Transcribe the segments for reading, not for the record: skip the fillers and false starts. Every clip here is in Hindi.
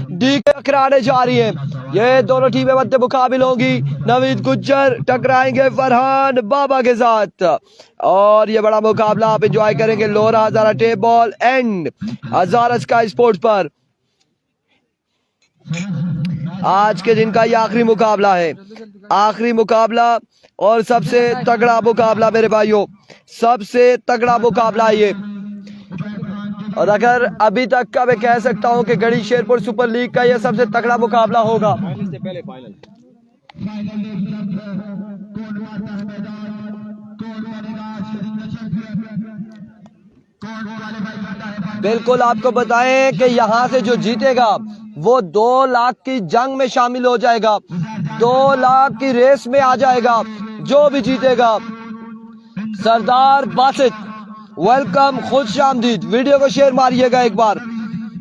डी के टकराने जा रही है। ये दोनों टीमें मध्य मुकाबिल होंगी। नवीद गुज्जर टकराएंगे फरहान बाबा के साथ और ये बड़ा मुकाबला आप एंजॉय करेंगे Lora Hazara tape ball and Hazara sky sports पर। आज के दिन का ये आखिरी मुकाबला है, आखिरी मुकाबला और सबसे तगड़ा मुकाबला मेरे भाइयों, सबसे तगड़ा मुकाबला ये। और अगर अभी तक का मैं कह सकता हूं कि गढ़ी शेरपुर सुपर लीग का ये सबसे तगड़ा मुकाबला होगा। बिल्कुल आपको बताएं कि यहां से जो जीतेगा वो 2 लाख की जंग में शामिल हो जाएगा, 2 लाख की रेस में आ जाएगा जो भी जीतेगा। सरदार बासित वेलकम, खुश आमदीद। वीडियो को शेयर मारिएगा एक बार,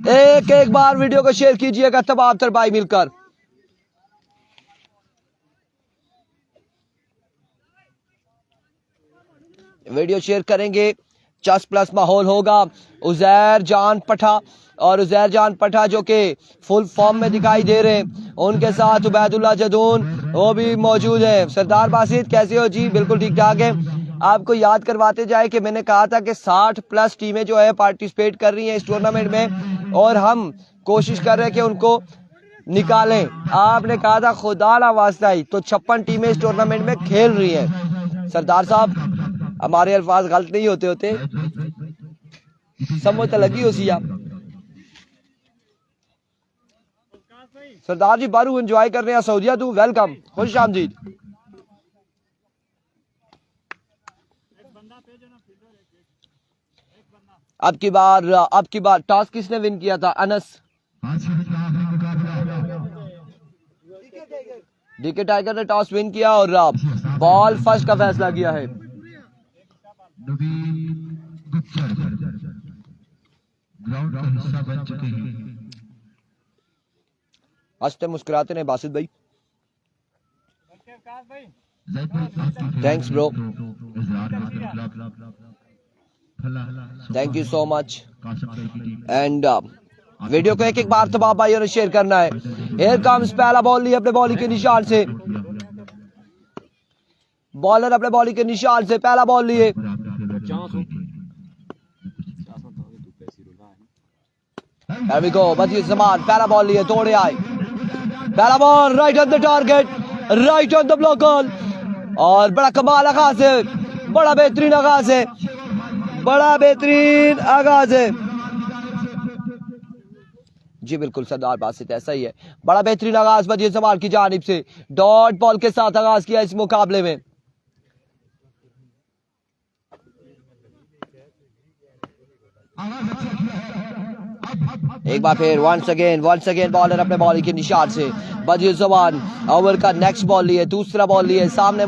एक बार वीडियो को शेयर कीजिएगा तमाम तर भाई मिलकर। वीडियो शेयर करेंगे, चस प्लस माहौल होगा। उजैर जान पठा और उजैर जान पठा जो कि फुल फॉर्म में दिखाई दे रहे हैं, उनके साथ उबैदुल्ला जदून वो भी मौजूद है। सरदार बासित कैसे हो जी? बिल्कुल ठीक ठाक है। आपको याद करवाते जाए कि मैंने कहा था कि 60 प्लस टीमें जो है पार्टिसिपेट कर रही हैं इस टूर्नामेंट में और हम कोशिश कर रहे हैं कि उनको निकालें। आपने कहा था खुदा ना वास्ता ही, तो 56 टीमें इस टूर्नामेंट में खेल रही हैं। सरदार साहब हमारे अल्फाज गलत नहीं होते समझ तो लगी उसी आप। सरदार जी बारू एंजॉय कर रहे हैं सऊदिया तू, वेलकम, खुश आमदीद। अब की बार टॉस किसने विन किया था? अनस डीके टाइगर ने टॉस विन किया और बॉल फर्स्ट का फैसला किया है। हंसते मुस्कुराते ने बासित भाई, thanks bro, thank you so much. And video को एक बार तमाम भाइयों ने शेयर करना है। हियर कम्स, पहला बॉल लिया अपने बॉलिंग के निशान से, बॉलर अपने बॉलिंग के निशान से पहला बॉल लिए। There we go, बदियुस जमान पहला बॉल लिए, दौड़े आए, पहला ball right on the target, right on the block ball और बड़ा कमाल आगाज है, बड़ा बेहतरीन आगाज है, बड़ा बेहतरीन आगाज है जी। बिल्कुल सरदार बासित ऐसा ही है, बड़ा बेहतरीन आगाज बदियुस जमान की जानिब से, डॉट बॉल के साथ आगाज किया इस मुकाबले में। एक बार फिर वंस अगेन बॉलर अपने बॉलिंग के निशान से, बदियुस जमान ओवर का नेक्स्ट बॉल लिए, दूसरा बॉल लिए, सामने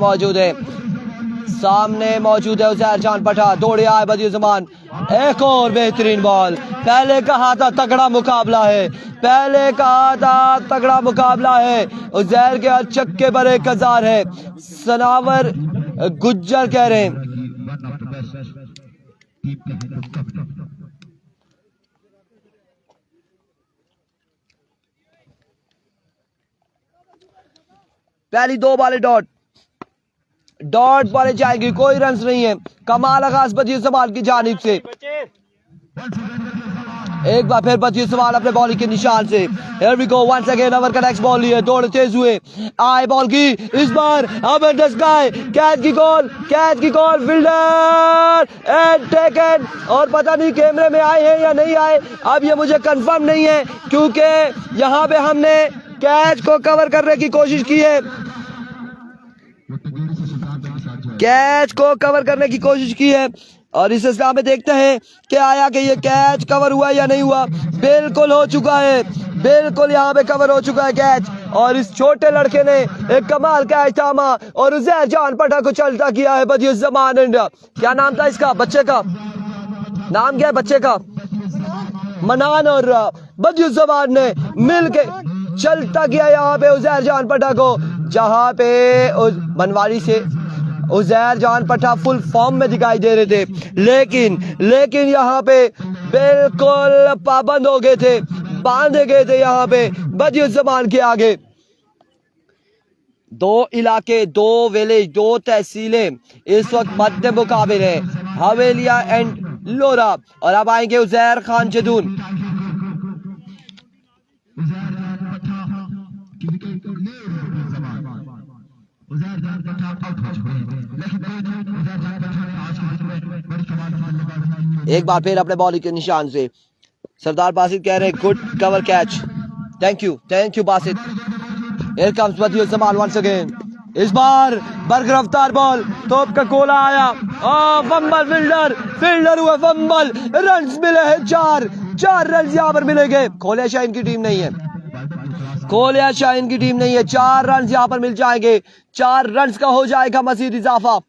मौजूद है उजैर जान पठा, दौड़े आए बदियुस जमान, एक और बेहतरीन बॉल। पहले कहा था तगड़ा मुकाबला है, पहले कहा था तगड़ा मुकाबला है। उजैर के छक्के बड़े कजार है, सनावर गुज्जर कह रहे हैं। पहली 2 बॉलें डॉट बॉलें जाएंगी, कोई रन नहीं है। कमाल आगाज बदियुस जमान की जानिब से, एक बार फिर बदियुस जमान अपने बॉलिंग के निशान से। Here we go once again, over का नेक्स्ट बॉल लिए, दौड़ तेज हुए, आए बॉल की इस बार अब द स्काई, कैच की कॉल फील्डर एंड टेकन, और पता नहीं कैमरे में आए हैं या नहीं आए, अब ये मुझे कंफर्म नहीं है क्योंकि यहाँ पे हमने कैच को कवर करने की कोशिश की है, कैच को कवर करने की कोशिश की है और इस सिलसिले में देखते हैं कि आया कि ये कैच कवर हुआ या नहीं हुआ। बिल्कुल हो चुका है, बिल्कुल यहाँ पे कवर हो चुका है कैच और इस छोटे लड़के ने एक कमाल कैच थामा और उजैर जान पठा को चलता किया है बदियुस जमान। इंडिया, क्या नाम था इसका बच्चे का, नाम क्या है बच्चे का? मनान, और बदियुस जमान ने मिलके चलता किया यहाँ पे उजैर जान पठा को, जहाँ पे बनवारी से उजैर जान पठा फुल फॉर्म में दिखाई दे रहे थे, लेकिन यहाँ पे बिल्कुल पाबंद हो गए थे, बांधे गए थे यहाँ पे बदियुज्जमान के आगे। दो इलाके, दो विलेज, दो तहसीलें इस वक्त मध्य मुकाबले हैं, हवेलिया एंड लोरा। और अब आएंगे उजैर खान जदून। एक बार फिर अपने बॉलिंग के निशान से सरदार बासित कह रहे हैं good cover catch, thank you Basit. Here comes बदियुज्जमान once again। इस बार बरगरफ्तार बॉल, तोप का गोला आया, फंबल, फील्डर हुआ फंबल, रन्स मिले हैं 4 रन्स यहाँ पर मिलेंगे। खोलिया शाहीन की टीम नहीं है, खोलिया शाहीन की टीम नहीं है। 4 रन्स यहाँ पर मिल जाएंगे, 4 रन्स का हो जाएगा मजीद इजाफा।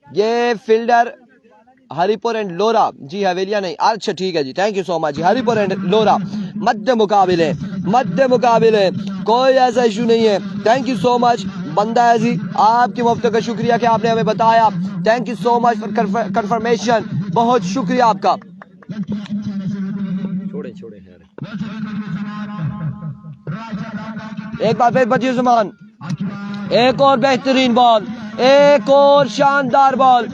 ये फील्डर हरिपुर एंड लोरा, जी हवेलिया नहीं, अच्छा ठीक है जी, थैंक यू सो मच जी। हरिपुर एंड लोरा मध्य मुकाबले, कोई ऐसा इशू नहीं है। थैंक यू सो मच बंदा है जी, आपकी मुफ्त का शुक्रिया कि आपने हमें बताया। Thank you so much for confirmation, बहुत शुक्रिया आपका। छोड़े यार, एक बार फिर बदियुज्जमान, एक और बेहतरीन बॉल, एक और शानदार बॉल।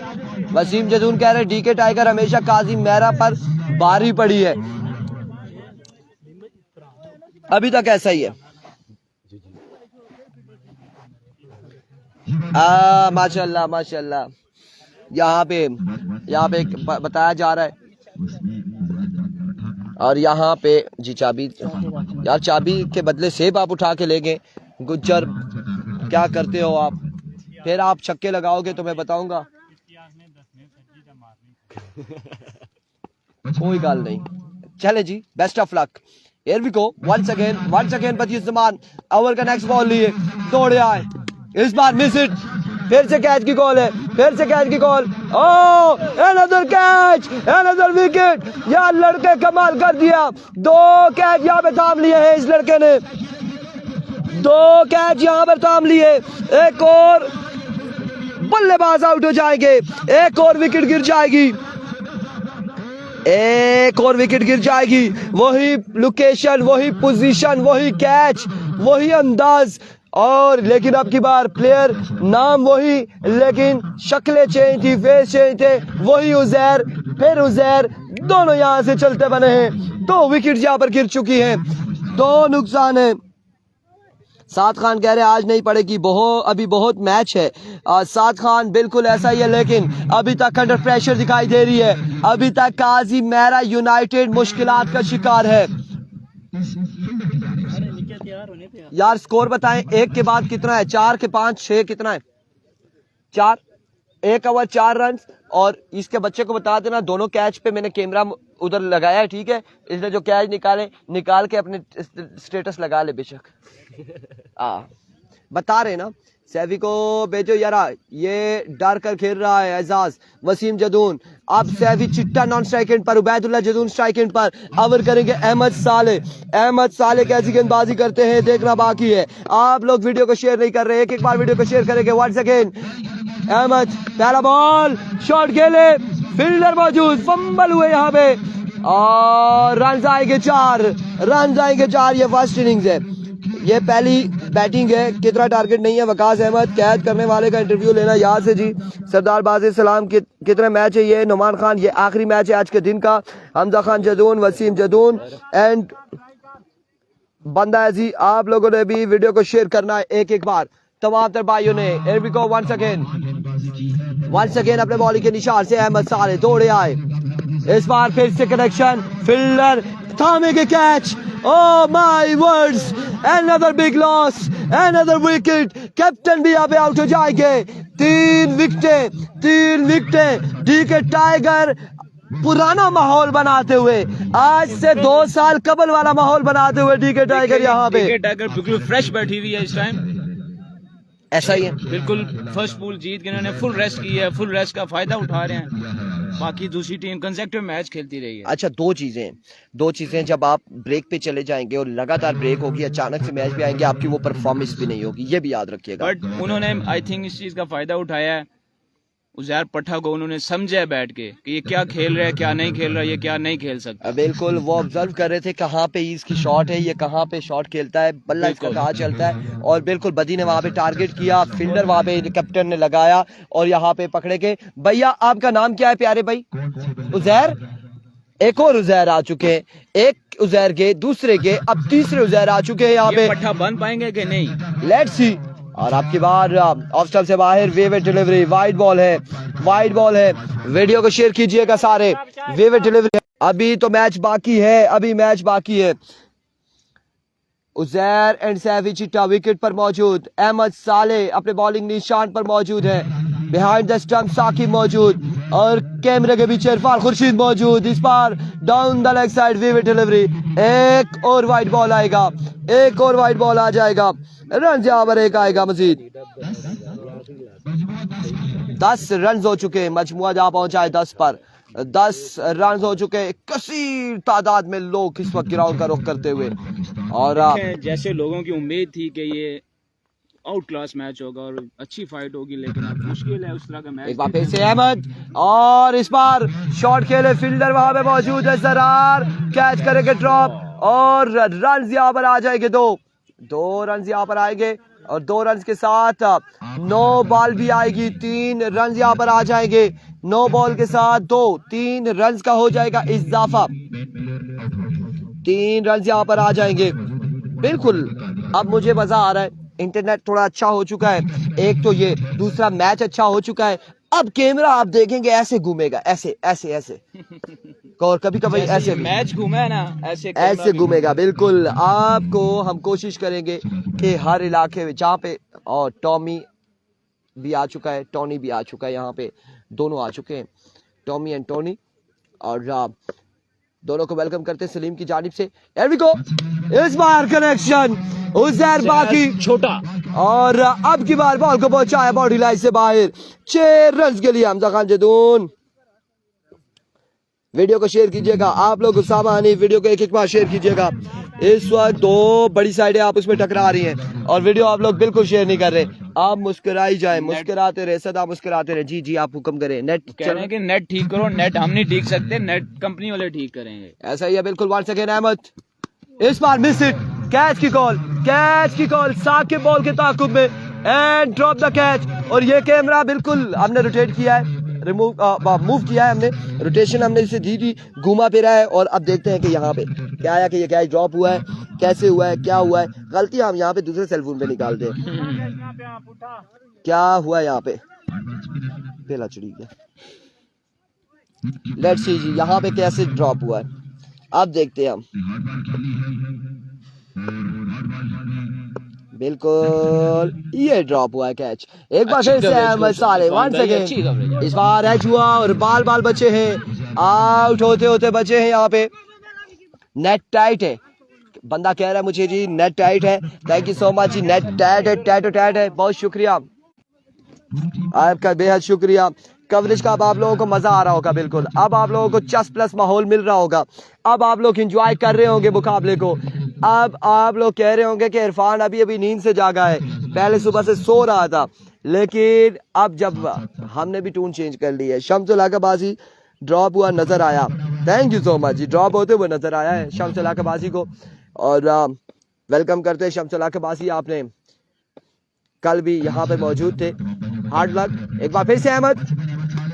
वसीम जदून कह रहे डीके टाइगर हमेशा काजी मेहरा पर भारी पड़ी है, अभी तक ऐसा ही है। माशाल्लाह यहाँ पे बताया जा रहा है। और यहाँ पे जी चाबी, यार चाबी के बदले सेब आप उठा के ले गए। गुज्जर क्या करते हो आप, फिर आप छक्के लगाओगे तो मैं बताऊंगा। कोई गल नहीं, चले जी, best of luck. Here we go, once again Badiuzzaman over का नेक्स्ट बॉल लिए, दौड़े आए, इस बार मिस इट, फिर से कैच की कॉल है, अनदर कैच, अनदर विकेट। यार लड़के कमाल कर दिया, 2 कैच यहाँ पे थाम लिए हैं इस लड़के ने, 2 कैच यहाँ पर थाम लिए। एक और बल्लेबाज आउट हो जाएंगे, एक और विकेट गिर जाएगी, वही लोकेशन, वही पोजीशन, वही कैच, वही अंदाज। और लेकिन अब की बार प्लेयर नाम वही, लेकिन शक्लें चेंज थी, फेस चेंज थे। वही उजैर, फिर उजैर, दोनों यहां से चलते बने हैं। 2 विकेट यहां पर गिर चुकी हैं, 2 नुकसान है। साद खान कह रहे आज नहीं पड़ेगी, अभी बहुत मैच है। साद खान बिल्कुल ऐसा ही है, लेकिन अभी तक अंडर प्रेशर दिखाई दे रही है। अभी तक काजी मेहरा यूनाइटेड मुश्किलात का शिकार है। यार स्कोर बताएं, 1 के बाद कितना है, 4 के 5 6 कितना है, 4, 1 ओवर 4 रन। और इसके बच्चे को बता देना, दोनों कैच पे मैंने कैमरा उधर लगाया है, ठीक है। इसने जो कैच निकाल के अपने स्टेटस लगा ले बेशक। बता रहे ना, सैफी को भेजो यारा, ये डर कर खेल रहा है एजाज। वसीम जदून, अब सैफी चिट्टा नॉन स्ट्राइक एंड पर, उबैदुल्लाह जदून स्ट्राइक एंड पर। ओवर करेंगे अहमद साले कैसी गेंदबाजी करते हैं देखना बाकी है। आप लोग वीडियो को शेयर नहीं कर रहे, एक बार वीडियो को शेयर करेंगे। वंस अगेन अहमद, पहला बॉल, शॉट खेले, फील्डर मौजूद, फंबल हुए यहाँ पे, और रन आएंगे 4। ये फर्स्ट इनिंग्स है, ये पहली बैटिंग है। कितना टारगेट नहीं है। वकास अहमद, कैद करने वाले का इंटरव्यू लेना याद से जी। सरदार बाज़िर सलाम, कितने मैच है ये। नुमान खान, ये आखिरी मैच है आज के दिन का। हमजा खान जदून, वसीम जदून एंड बंदा है जी। आप लोगों ने भी वीडियो को शेयर करना है एक बार, तमाम तर भाइयों ने। Here we go once again अपने बॉलिंग के निशान से अहमद साले दौड़े आए, इस बार फिर से कनेक्शन, फील्डर थामेंगे catch. Oh my words, another big loss, another wicket। Captain भी यहाँ पे आउट हो जाएंगे। 3 विकेटें डीके टाइगर पुराना माहौल बनाते हुए, आज से 2 साल कबल वाला माहौल बनाते हुए डीके टाइगर यहाँ पे। डीके टाइगर बिल्कुल फ्रेश बैठी हुई है इस टाइम, ऐसा ही है बिल्कुल फर्स्ट पूल जीत के इन्होंने फुल रेस्ट की है, फुल रेस्ट का फायदा उठा रहे हैं। बाकी दूसरी टीम कंसेक्टिव मैच खेलती रही है। अच्छा, दो चीजें जब आप ब्रेक पे चले जाएंगे और लगातार ब्रेक होगी, अचानक से मैच भी आएंगे, आपकी वो परफॉर्मेंस भी नहीं होगी, ये भी याद रखिएगा। बट उन्होंने आई थिंक इस चीज का फायदा उठाया है उजैर पट्टा को उन्होंने समझा बैठ के कि ये क्या खेल रहा है, क्या नहीं खेल रहा, ये क्या नहीं खेल सकता। बिल्कुल, वो ऑब्जर्व कर रहे थे कहाँ पे इसकी शॉट है, ये कहाँ पे शॉट खेलता है, बल्ला इसका कहाँ चलता है। और बिल्कुल बदी ने वहाँ पे टारगेट किया, फील्डर वहाँ पे कैप्टन ने लगाया और यहाँ पे पकड़े के। भैया आपका नाम क्या है प्यारे भाई? उजैर। एक और उजैर आ चुके हैं, एक उजैर के दूसरे के अब तीसरे उजैर आ चुके हैं यहाँ पे। पट्टा बन पाएंगे कि नहीं, लेट्स सी। और आपकी बार ऑफ स्टंप से बाहर, वेवेट डिलीवरी, वाइड बॉल है, वाइड बॉल है। वीडियो को शेयर कीजिएगा सारे, वेवेट डिलीवरी। अभी तो मैच बाकी है, अभी मैच बाकी है। उजैर एंड सैफी चिट्टा विकेट पर मौजूद, अहमद साले अपने बॉलिंग निशान पर मौजूद है, बिहाइंड द स्टंप साकिब मौजूद और कैमरे के पीछे इरफान खुर्शीद मौजूद। इस बार down the leg side wicket delivery, एक और वाइड बॉल आएगा, एक और वाइड बॉल आ जाएगा, रन यहाँ पर एक आएगा मजीद। 10 रन हो चुके, मजमुआ जहाँ पहुंचा है 10 पर 10 रन हो चुके, कसीर तादाद में लोग इस वक्त ग्राउंड का रुख करते हुए। और जैसे लोगों की उम्मीद थी कि ये आउट क्लास मैच होगा और अच्छी फाइट होगी, लेकिन अब मुश्किल है उस तरह का मैच। एक बार फिर से अहमद, और इस बार शॉट खेले, फील्डर वहां पे मौजूद है, जरार कैच करेंगे ड्रॉप और रन यहाँ पर आ जाएंगे, दो रन यहाँ पर आएंगे और 2 रन के साथ 9 बॉल भी आएगी, 3 रन यहाँ पर आ जाएंगे। 9 बॉल के साथ 3 रन का हो जाएगा इजाफा, 3 रन यहाँ पर आ जाएंगे। बिल्कुल अब मुझे मजा आ रहा है, इंटरनेट थोड़ा अच्छा हो चुका है, एक तो ये, दूसरा मैच अच्छा हो चुका है। अब कैमरा आप देखेंगे ऐसे घूमेगा, ऐसे ऐसे ऐसे और कभी कभी ऐसे मैच घूमे ना, ऐसे घूमेगा। बिल्कुल आपको हम कोशिश करेंगे कि हर इलाके में जहाँ पे, और टॉमी भी आ चुका है, टोनी भी आ चुका है, यहाँ पे दोनों आ चुके हैं, टॉमी एंड टोनी, और दोनों को वेलकम करते हैं सलीम की जानिब से। Here we go, इस बार कनेक्शन उजैर बाकी छोटा, और अब की बार बॉल को पहुंचाया बॉडी लाइन से बाहर, 6 रन के लिए हमजा खान जदून। वीडियो को शेयर कीजिएगा आप लोग, उसामा हनीफ वीडियो को एक बार शेयर कीजिएगा। इस वक्त 2 बड़ी साइडें आप उसमें टकरा रही हैं और वीडियो आप लोग बिल्कुल शेयर नहीं कर रहे। आप मुस्कुराई जाए, मुस्कुराते रहे, सदा मुस्कुराते रहे। जी जी आप हुक्म करें। नेट कह रहे हैं कि नेट ठीक करो, नेट हम नहीं ठीक सकते, नेट कंपनी वाले ठीक करेंगे। ऐसा ही है बिल्कुल। 1 सेकेंड अहमद, इस बार मिस इट, कैच की कॉल साकिब बॉल के ताकुब में एंड ड्रॉप द कैच। और ये कैमरा बिल्कुल हमने रोटेट किया है, मूव किया है हमने, रोटेशन हमने इसे दी थी, घुमा फिरा है। और अब देखते हैं कि यहाँ पे क्या आया, कि ये कैच ड्रॉप हुआ है, कैसे हुआ है, क्या हुआ है। गलती हम यहाँ पे दूसरे सेलफोन पे निकालते हैं, क्या हुआ यहाँ पे, पहला चढ़ी गया। लेट्स सी जी यहाँ पे कैसे ड्रॉप हुआ है, अब देखते हैं हम। बिल्कुल ये ड्रॉप हुआ है कैच। एक बार फिर से अहमद साले, 1 सेकेंड, इस बार एच हुआ और बाल बचे हैं, आउट होते होते बचे हैं। यहाँ पे नेट टाइट है, बंदा कह रहा है मुझे जी नेट टाइट है। थैंक यू सो मच जी, नेट टाइट है, बहुत शुक्रिया आपका, बेहद शुक्रिया। कवरेज का अब आप लोगों को मजा आ रहा होगा, बिल्कुल अब आप लोगों को चस प्लस माहौल मिल रहा होगा, अब आप लोग एंजॉय कर रहे होंगे मुकाबले को। अब आप लोग कह रहे होंगे कि इरफान अभी नींद से जागा है, पहले सुबह से सो रहा था, लेकिन अब जब हमने भी टून चेंज कर ली है। शम्सुल आकाबाजी ड्रॉप हुआ नजर आया, थैंक यू सो मच जी, ड्रॉप होते हुए नजर आया है शम्सुल आकाबाजी को। और वेलकम करते हैं शम्सुल आकाबाजी, आपने कल भी यहाँ पे मौजूद थे, हार्ड लक। एक बार फिर से Ahmad,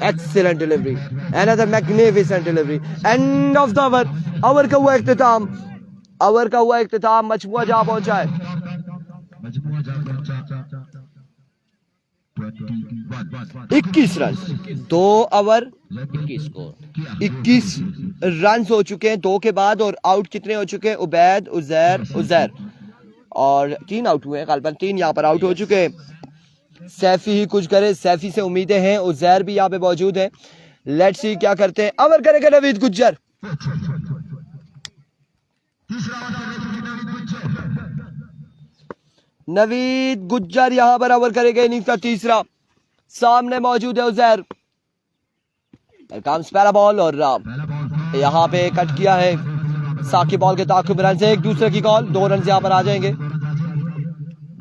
excellent delivery, another magnificent delivery, end of the over का हुआ इख्तिताम, मजमुआ जहां पहुंचा है 21 रन, 2 ओवर 21 रन हो चुके हैं 2 के बाद। और आउट कितने हो चुके हैं, उबैद, उजैर और 3 आउट हुए हैं, गालिबन 3 यहाँ पर आउट हो चुके हैं। सैफी ही कुछ करे, सैफी से उम्मीदें हैं, उजैर भी यहाँ पे मौजूद है। लेट्स सी क्या करते हैं, ओवर करेगा नवीद गुज्जर, नवीद गुज्जर यहाँ पर ओवर करेगा, इनिंग्स का तीसरा। सामने मौजूद है उजैर, पहला बॉल और यहाँ पे कट किया है साकिब बॉल के ताकुब रन से, एक दूसरे की कॉल, 2 रन यहाँ पर आ जाएंगे,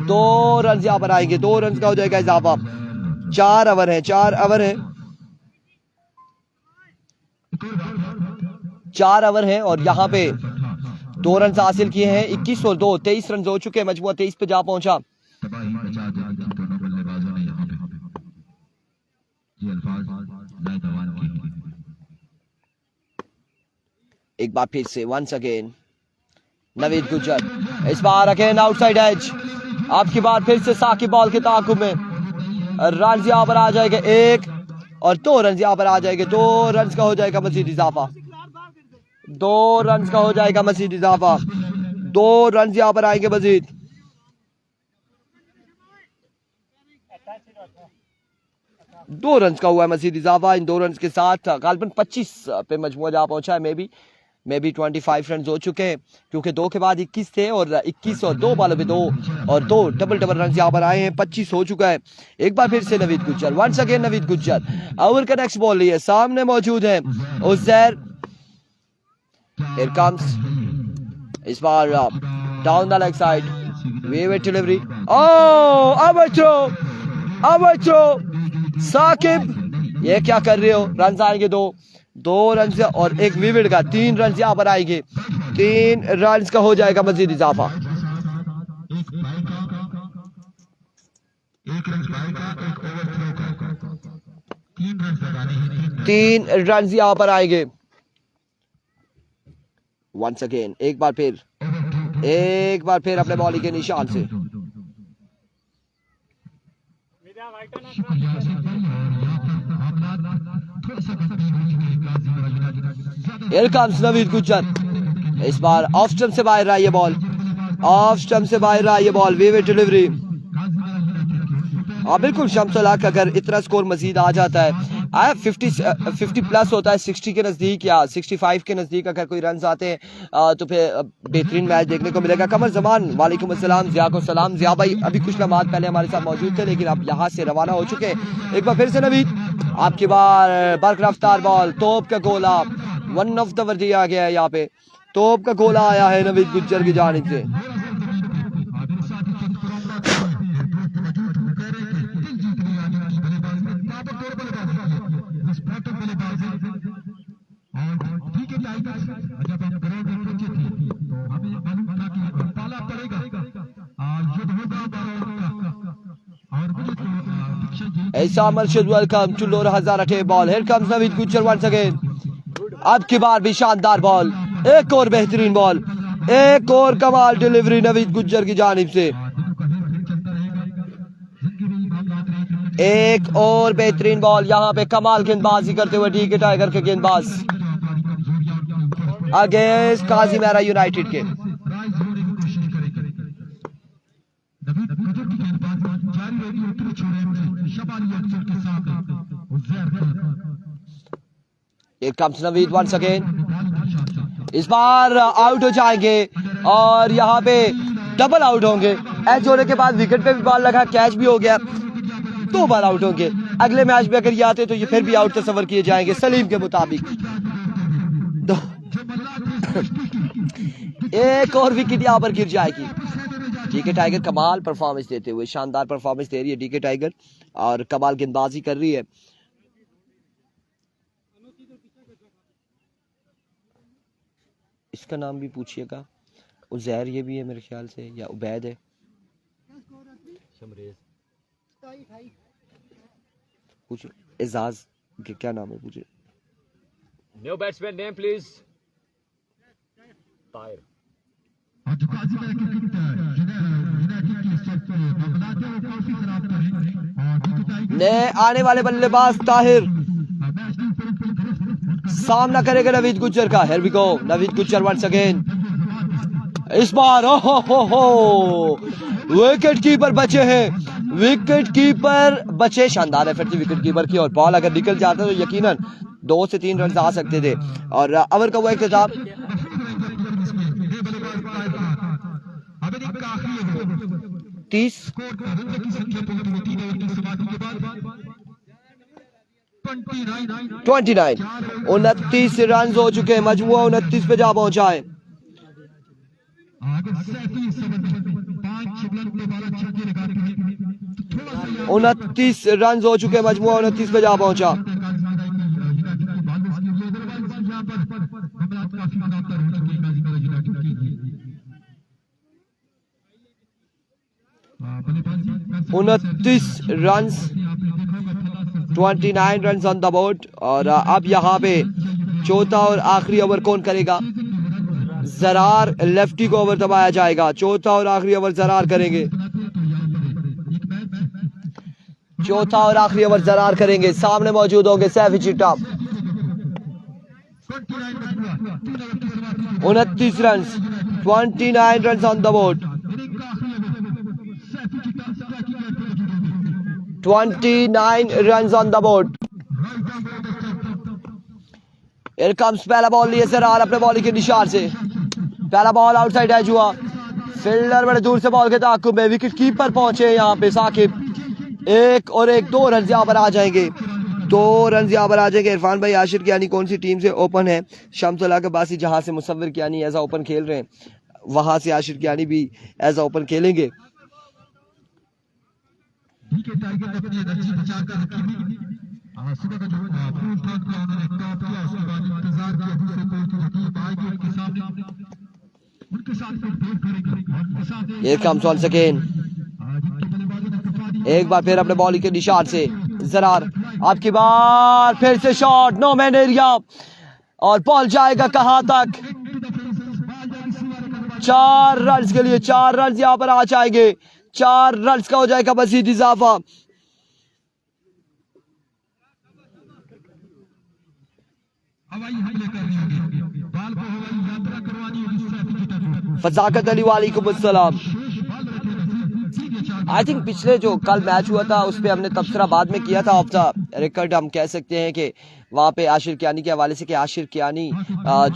2 रन यहाँ पर आएंगे, 2 रन का हो जाएगा इजाफा। 4 ओवर है, 4 ओवर है, 4 ओवर है और यहाँ पे 2 रन हासिल किए हैं। 21 और 2 23 रन हो चुके हैं, मजमुआ 23 पे जा पहुंचा। एक बार फिर से वंस अगेन नवीद गुज्जर, इस बार अगेन आउटसाइड एज। आपकी बार फिर से साकिब बॉल के ताकुब में रन यहाँ पर आ जाएगा, 1 और 2 रन यहाँ पर आ जाएंगे। 2 रन का हो जाएगा मजीद इजाफा, 2 रन का हो जाएगा मजीद इजाफा, 2 रन यहाँ पर आएंगे मजीद। दो रन का हुआ है मजीद इजाफा। इन 2 रन के साथ गालबन 25 पे मजमुआ जा पहुंचा है। मे बी 25 रन हो चुके हैं क्योंकि 2 के बाद 21 थे और 21 और 2 बालों पे 2 और 2 डबल रन यहाँ पर आए हैं। 25 हो चुका है। एक बार फिर से Naveed Gujjar, once again Naveed Gujjar. Over का नेक्स्ट बॉल लिए सामने मौजूद है उजैर। Here comes इस बार down the leg side, wave delivery. Oh अब थ्रो साकिब, ये क्या कर रहे हो? रन आएंगे 2 रन से और 1 विकेट का 3 रन यहाँ पर आएंगे। 3 रन का हो जाएगा मजीद इजाफा। 3 रन यहाँ पर आएंगे। वंस अगेन एक बार फिर अपने बॉलिंग के निशान से Here comes नवीद गुज्जर। इस बार ऑफ स्टंप से बाहर रहा ये बॉल, वेव डिलीवरी। हाँ बिल्कुल शम्सुल हक, अगर इतना स्कोर मजीद आ जाता है 50 प्लस होता है, 60 के नज़दीक या 65 के नज़दीक अगर कोई रन आते हैं तो फिर बेहतरीन मैच देखने को मिलेगा। कमर जमान वालेकुम अस्सलाम, ज़िया को सलाम। ज़िया भाई अभी कुछ लम्हात पहले हमारे साथ मौजूद थे लेकिन अब यहाँ से रवाना हो चुके हैं। एक बार फिर से नवीद, आपकी बार बर्क रफ्तार बॉल, तोप का गोला, 1 ऑफ द ओवर दिया गया है। यहाँ पे तोप का गोला आया है नवीद गुज्जर की जानिब से। ऐसा मर्शद वेलकम टू लोर 1008 ball. Here comes Naveed Gujjar once again. अब की बार भी शानदार बॉल, एक और बेहतरीन बॉल, एक और कमाल डिलीवरी नवीद गुज्जर की जानिब से। एक और बेहतरीन बॉल, यहाँ पे कमाल गेंदबाजी करते हुए डीके टाइगर के गेंदबाज अगेंस्ट काजीमेरा यूनाइटेड के। Naveed once again. इस बार आउट हो जाएंगे और यहाँ पे डबल आउट होंगे। एच होने के बाद विकेट पे भी बॉल लगा, कैच भी हो गया, 2 बार आउट होंगे। अगले मैच में अगर ये आते तो ये फिर भी आउट तस्वर किए जाएंगे सलीम के मुताबिक। एक और विकेट यहाँ पर गिर जाएगी। डीके टाइगर कमाल परफॉर्मेंस देते हुए, शानदार परफॉर्मेंस दे रही है डीके टाइगर और कमाल गेंदबाजी कर रही है। इसका नाम भी पूछिएगा, उजैर ये भी है मेरे ख्याल से, या उबैद है। कुछ एजाज क्या नाम है पूछे। New batsman name please. Tahir. नए आने वाले बल्लेबाज ताहिर सामना करेगा नवीद गुज्जर का। Here we go, Naveed Gujjar once again. इस बार विकेट कीपर बचे हैं, विकेट कीपर बचे। शानदार एफर्ट थी विकेट कीपर की और बॉल अगर निकल जाता तो यकीनन 2 से 3 रन आ सकते थे। और ओवर का हुआ इख्तिताम। 30 29 29 रन हो चुके हैं। मजमुआ 29 पे जा पहुंचा है। उनतीस रन हो चुके, मजमुआ 29 पे जा पहुंचा। उनतीस run, 29 run on the board. और अब यहाँ पे चौथा और आखिरी ओवर कौन करेगा? जरार लेफ्टी को ओवर दबाया जाएगा। चौथा और आखिरी ओवर जरार करेंगे। चौथा और आखिरी ओवर जरार करेंगे। सामने मौजूद होंगे सैफी चिट्टा। 29 run, 29 run on the board. 29 run on the board. Here comes पहला बॉल लिए जरार अपने बॉलिंग के निशान से। पहला बॉल आउटसाइड एज हुआ। फील्डर बड़े दूर से बॉल के ताक़ुब में। विकेट कीपर पहुंचे यहाँ पे साकिब। एक और एक, 2 रन यहाँ पर आ जाएंगे। 2 रन यहाँ पर आ जाएंगे। इरफान भाई, आशिर कियानी कौन सी टीम से ओपन है? शम्सुल के बासी, जहां से मुसव्विर कियानी एज ओपन खेल रहे हैं, वहां से आशिर कियानी भी एज ओपन खेलेंगे। Here comes once again. एक बार फिर अपने बॉलिंग के निशान से जरार। आपकी बार फिर से शॉट, नो मैन एरिया, और बॉल जाएगा कहां तक? 4 रन के लिए। 4 रन यहां पर आ जाएंगे। 4 रन का हो जाएगा मजीद इजाफा। फजाकत अली वालेकुम अस्सलाम। आई थिंक पिछले जो कल मैच हुआ था उस पर हमने तबसरा बाद में किया था। ऑफ द रिकॉर्ड हम कह सकते हैं कि वहाँ पे आशिर कियानी के हवाले से कि आशिर कियानी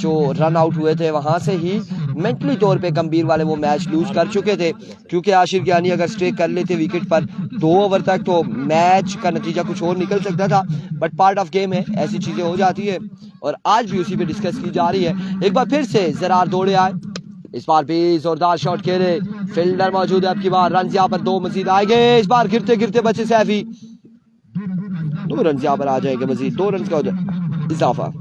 जो रन आउट हुए थे वहाँ से ही मेंटली तौर पे गंभीर वाले वो मैच लूज कर चुके थे, क्योंकि आशिर कियानी अगर स्टे कर लेते विकेट पर 2 ओवर तक तो मैच का नतीजा कुछ और निकल सकता था। बट पार्ट ऑफ गेम है, ऐसी चीज़ें हो जाती है और आज भी उसी पे डिस्कस की जा रही है। एक बार फिर से जरार दौड़े आए। इस बार भी जोरदार शॉट खेले। फील्डर मौजूद है। अब की बार रन यहाँ पर 2 मजीद आएंगे। इस बार गिरते गिरते बचे सैफी। 2 रन यहाँ पर आ जाएंगे मजीद। 2 रन का हो जाए इजाफा।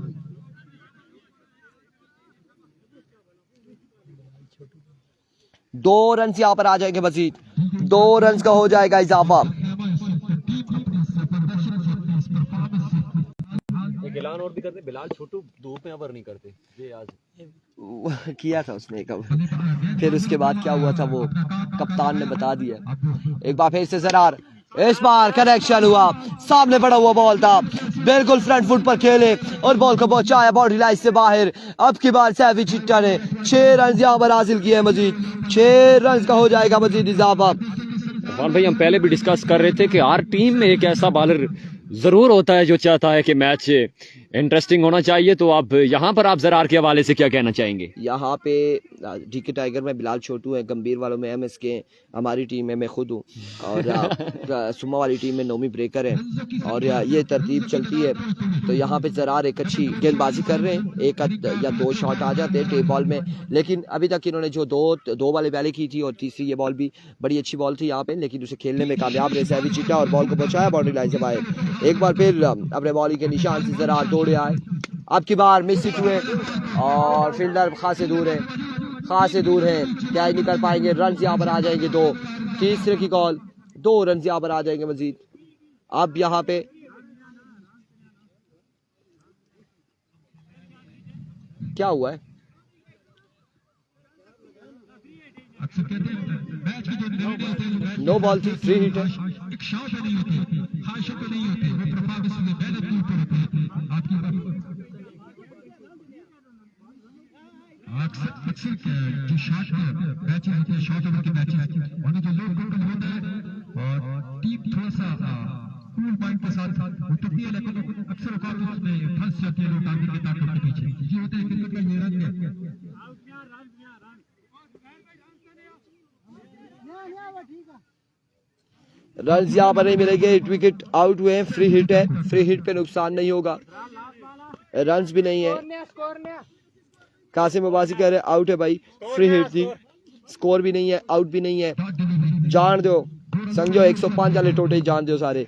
दो रन यहाँ पर आ जाएंगे मजीद। 2 रन का हो जाएगा इजाफा। गिलान और भी करते, बिलाल छोटू धूप में ओवर नहीं करते ये आज किया था उसने कब, फिर उसके बाद क्या हुआ था वो कप्तान ने बता दिया। एक बार फिर से जरार। इस बार कनेक्शन हुआ। सामने पड़ा हुआ बॉल था, बिल्कुल फ्रंट फुट पर खेले और बॉल को पहुंचाया बाउंड्री लाइन से बाहर। अब की बार सैफी चिट्टा ने 6 रन यहाँ पर हासिल किए मजीद। 6 रन का हो जाएगा मजीद इजाफा। भाई हम पहले भी डिस्कस कर रहे थे कि हर टीम में एक ऐसा बॉलर जरूर होता है जो चाहता है कि मैच इंटरेस्टिंग होना चाहिए। तो अब यहाँ पर आप जरार के हवाले से क्या कहना चाहेंगे? यहाँ पे डीके टाइगर में बिलाल छोटू है, गंभीर वालों में MSK, हमारी टीम में मैं खुद हूँ और सुमा वाली टीम में नोमी ब्रेकर है और ये तरतीब चलती है। तो यहाँ पे जरार एक अच्छी गेंदबाजी कर रहे हैं। 1 या 2 शॉट आ जाते हैं टेप बॉल में, लेकिन अभी तक इन्होंने जो दो वाले पहले की थी और तीसरी ये बॉल भी बड़ी अच्छी बॉल थी यहाँ पे, लेकिन उसे खेलने में कामयाब रहे सैफी चिट्टा और बॉल को पहुँचाया बाउंड्री लाइन से बाहर। एक बार फिर अपने बॉलिंग के निशान से जरार दौड़े आए। अब की बार मिस हिट हुए और फील्डर खासे दूर है, क्या ही नहीं कर पाएंगे। रन यहाँ पर आ जाएंगे 2। तीसरे की कॉल, 2 रन यहाँ पर आ जाएंगे मजीद। अब यहाँ पे क्या हुआ है? नो बॉल थी, फ्री हिट है। अक्सर जो शॉट मैचेस होते हैं, शॉर्ट ओवर के मैचेस, उनमें जो लो टोटल होता है और टीम थोड़ा सा कूल माइंड के साथ उतरती है, लेकिन अक्सर औकात उसमें फंस जाती है लोग टारगेट के ताकत के पीछे। ये होता है क्रिकेट का ये रंग है। रन यहाँ पर नहीं मिलेंगे। हिट विकेट आउट हुए हैं। फ्री हिट है, फ्री हिट पे नुकसान नहीं होगा, रन भी नहीं है। कासिम अब्बासी कह रहे आउट है भाई, फ्री हिट थी। स्कोर भी नहीं है, आउट भी नहीं है, जान दो समझो 105 वाले टोटे जान दो सारे।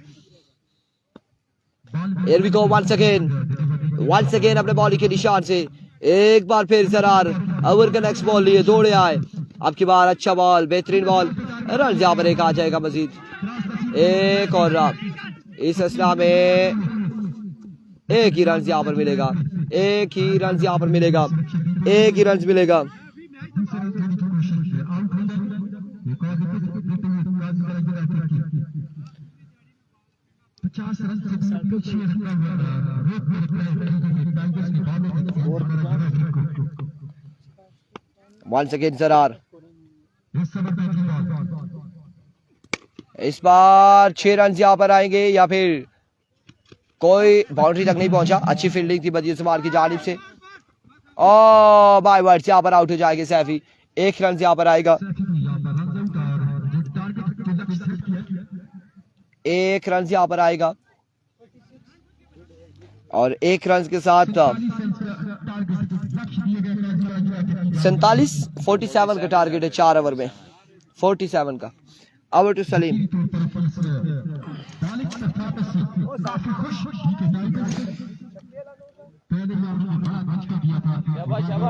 Here we go once again अपने बॉल के निशान से एक बार फिर जरार ओवर का नेक्स्ट बॉल लिए दौड़े आए। अब की बार अच्छा बॉल, बेहतरीन बॉल, रन यहाँ पर एक आ जाएगा मजीद, एक और रन। इस असला में एक ही रन यहाँ पर मिलेगा, एक ही रन यहाँ पर मिलेगा, एक ही रन मिलेगा। Once again जरार, इस बार 6 रन यहाँ पर आएंगे या फिर कोई बाउंड्री तक नहीं पहुंचा। अच्छी फील्डिंग थी बदी सुमार की जानिब से और बाय वर्ड्स यहाँ पर आउट हो जाएंगे सैफी। 1 रन यहाँ पर आएगा, 1 रन यहाँ पर आएगा और 1 रन के साथ 47 का टारगेट है 4 ओवर में, 47 का। Over to Saleem.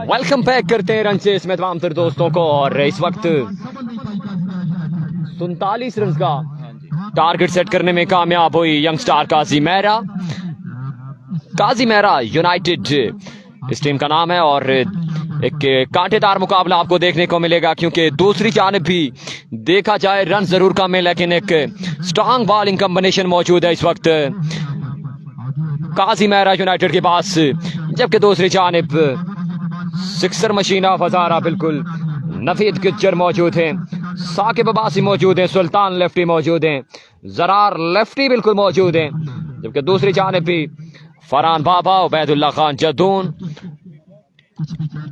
Welcome back करते हैं रन चेस में तमाम तर दोस्तों को। और इस वक्त 39 रन का टारगेट सेट करने में कामयाब हुई यंग स्टार काजी मेहरा। काजी मेहरा यूनाइटेड इस टीम का नाम है और एक कांटेदार मुकाबला आपको देखने को मिलेगा, क्योंकि दूसरी जानिब भी देखा जाए रन जरूर कम है लेकिन एक स्ट्रांग बॉलिंग कॉम्बिनेशन मौजूद है इस वक्त काजी मेहरा यूनाइटेड के पास, जबकि दूसरी जानिब सिक्सर मशीन ऑफ हजारा बिल्कुल नफीद किचर मौजूद हैं, साकिब अब्बासी मौजूद हैं, सुल्तान लेफ्टी मौजूद हैं, जरार लेफ्टी बिल्कुल मौजूद हैं, जबकि दूसरी जानिब भी फरहान बाबा, उबैदुल्लाह खान जदून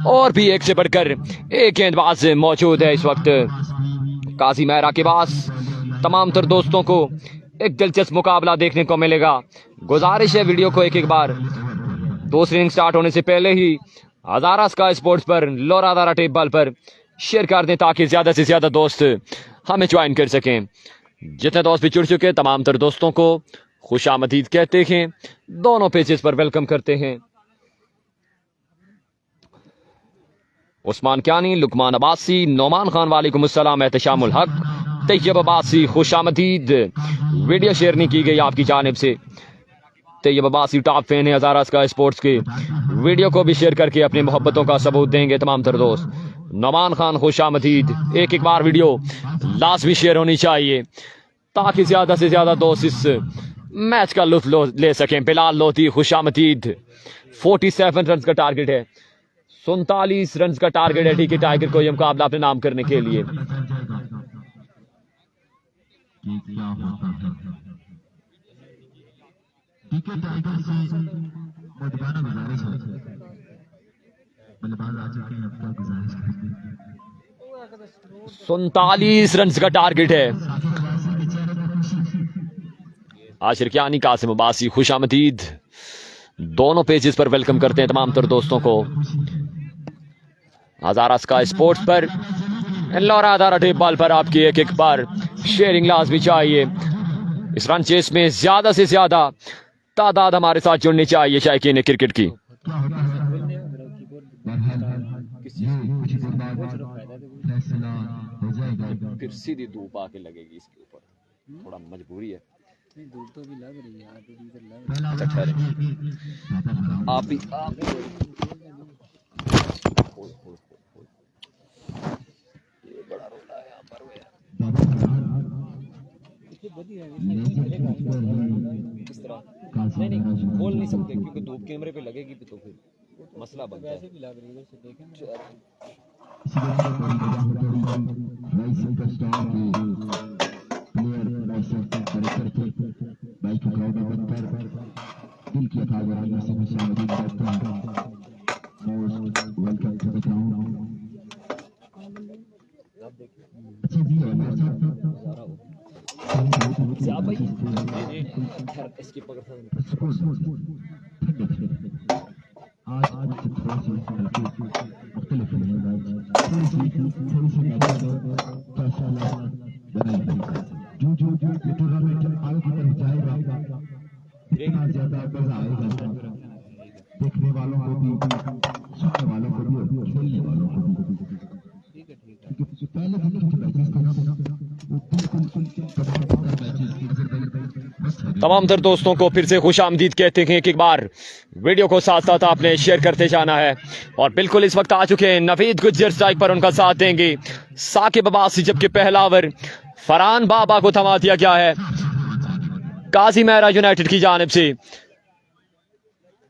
और भी एक से बढ़कर एक गेंदबाज मौजूद है इस वक्त काजी मेहरा के पास। तमाम तर दोस्तों को एक दिलचस्प मुकाबला देखने को मिलेगा। गुजारिश है वीडियो को एक बार दूसरी इनिंग स्टार्ट होने से पहले ही हजारा स्काई स्पोर्ट्स पर लोरादारा टेप बॉल पर शेयर कर दें ताकि ज्यादा से ज्यादा दोस्त हमें ज्वाइन कर सकें। जितने दोस्त भी जुड़ चुके तमाम तर दोस्तों को खुशामदीद कहते हैं, दोनों पेजेस पर वेलकम करते हैं। उस्मान क्यानी, लुकमान अब्बासी, नौमान खान वालेकुम अस्सलाम, एहतशामुल हक, तैयब अब्बासी खुशामदीद। वीडियो शेयर नहीं की गई आपकी जानिब से। तैयब अब्बासी टॉप फैन है हजारा स्काई स्पोर्ट्स के, वीडियो को भी शेयर करके अपनी मोहब्बतों का सबूत देंगे तमाम तर दोस्त। नौमान खान खुशामदीद, एक बार वीडियो लाजमी शेयर होनी चाहिए ताकि ज्यादा से ज्यादा दोस्त इस मैच का लुत्फ ले सकें। बिलाल लोधी खुशामदीद, 47 रन का टारगेट है, 39 रन का टारगेट है। ठीक है, टाइगर को यह मुकाबला अपने नाम करने के लिए। उनतालीस रन का टारगेट है। आशिर कियानी, कासिम अब्बासी खुशामदीद, दोनों पेजेस पर वेलकम करते हैं तमाम तर दोस्तों को। हजारा स्काई स्पोर्ट्स पर लोरादारा टेप बॉल पर आपकी एक बार शेयरिंग लाजमी चाहिए। इस रन चेस में ज्यादा से ज्यादा तादाद हमारे साथ जुड़नी चाहिए शायकीन क्रिकेट की। फिर सीधी धूप आके लगेगी इसके ऊपर, थोड़ा मजबूरी है। धूप तो भी लग रही है, आप भी ये बड़ा रोला है यहाँ पर किस तरह नहीं खोल नहीं सकते क्योंकि धूप कैमरे पे लगेगी तो फिर मसला बन जाए। भी लग रही है उसे देखें। इसकी पकड़ आज ये टूर्नामेंट आगे की तरफ जाएगा इतना ज्यादा मजा आएगा देखने वालों को भी, सुनने वालों को भी, खेलने वालों को भी। क्योंकि पहले दिन के मैचेस थे ना वो बिल्कुल तमाम तर दोस्तों को फिर से खुश आमदीद कहते हैं कि एक बार वीडियो को साथ साथ आपने शेयर करते जाना है। और बिल्कुल इस वक्त आ चुके हैं नवीद गुज्जर स्ट्राइक पर, उनका साथ देंगे साकिब अब्बासी, जबकि पहला ओवर फरहान बाबा को थमा दिया गया है काजी मेहरा यूनाइटेड की जानिब से।